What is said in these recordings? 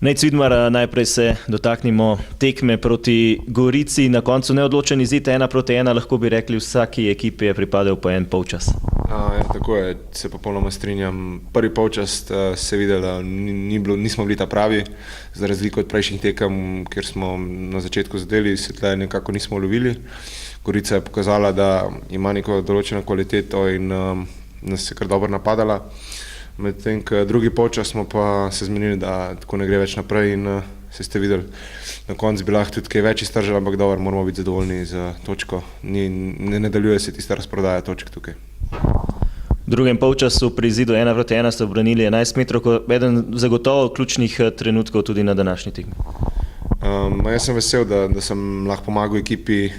Nejc Vidmar, najprej se dotaknimo tekme proti Gorici. Na koncu neodločen izid 1-1, lahko bi rekli, vsaki ekipi je pripadel po en polčas. Tako je, se popolnoma strinjam. Prvi polčas se je videlo, da nismo bili ta pravi, za razliko od prejšnjih tekem, kjer smo na začetku zadeli, se tle nekako nismo lovili. Gorica je pokazala, da ima neko določeno kvaliteto in nas je kar dobro napadala. Medtem, ko drugi polčas smo pa se zmenili, da tako ne gre več naprej in se ste videli, na koncu bi lahko tudi kaj več iztržili, ampak dobro, moramo biti zadovoljni z točko. Ne nadaljuje se tista razprodaja točk tukaj. V drugem polčasu pri izidu 1-1 ste obranili 11 metrov, eden zagotovo ključnih trenutkov tudi na današnji tekmi. Jaz sem vesel, da sem lahko pomagal ekipi,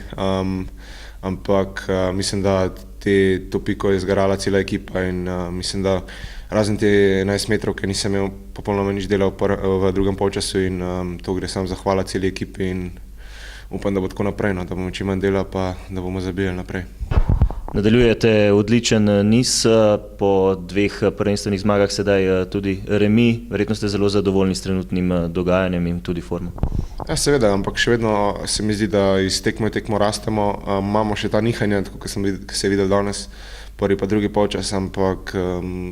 ampak mislim, da to piko je zgarala cela ekipa in mislim, da razen te 11 metrov, ki nisem imel popolnoma nič delal v drugem polčasu in to gre samo zahvala celi ekipi in upam, da bo tako naprej, da bomo čim manj dela pa da bomo zabijali naprej. Nadaljujete odličen niz, po dveh prvenstvenih zmagah sedaj tudi remi, verjetno ste zelo zadovoljni s trenutnim dogajanjem in tudi formo. Ja, seveda, ampak še vedno se mi zdi, da iz tekme v tekmo rastemo, imamo še ta nihanja, tako kot se je videl danes, prvi pa drugi polčas, ampak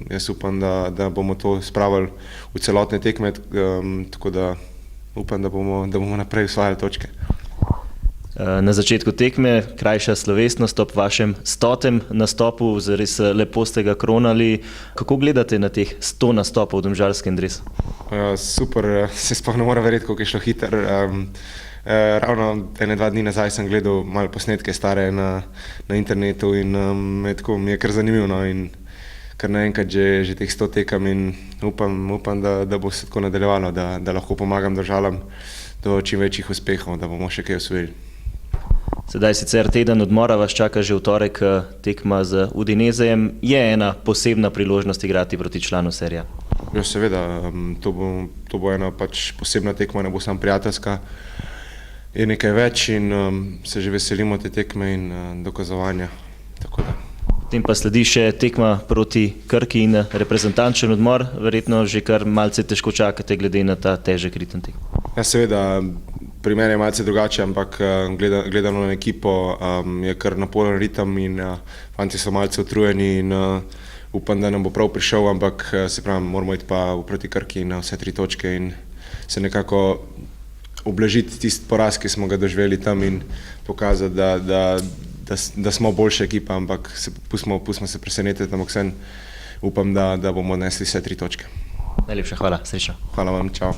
jaz upam, da bomo to spravili v celotne tekme, tako da upam, da bomo naprej osvajali točke. Na začetku tekme krajša slovesnost ob vašem 100. nastopu, zares lepo ste ga kronali. Kako gledate na teh 100 nastopov v domžalskem dresu? Super, se sploh ne morem verjeti, koliko je šlo hitro. Ravno 1-2 dni nazaj sem gledal malo posnetke stare na internetu in mi je kar zanimivo in kar naenkrat že teh 100 tekam in upam, da bo se tako nadaljevalo, da lahko pomagam Domžalam do čim večjih uspehov, da bomo še kaj osvojili. Sedaj sicer teden odmora, vas čaka že v torek tekma z Udinesejem. Je ena posebna priložnost igrati proti članu Serija? Ja, seveda, to bo ena pač posebna tekma, ne bo samo prijateljska. Je nekaj več in se že veselimo te tekme in dokazovanja. Potem pa sledi še tekma proti Krki in reprezentančen odmor. Verjetno že kar malce težko čakate glede na ta težek ritem tekme. Ja, seveda, pri meni je malce drugače, ampak gledano na ekipo je kar naporen ritem in fanti so malce utrujeni in upam, da nam bo prav prišel, ampak se pravim, moramo iti pa proti Krki na vse 3 točke in se nekako ublažiti tisti poraz, ki smo ga doživeli tam in pokazati, da smo boljša ekipa, ampak pustimo se presenetiti, ampak vsem upam, da bomo nesli vse 3 točke. Najlepša hvala, srečno. Hvala vam, čau.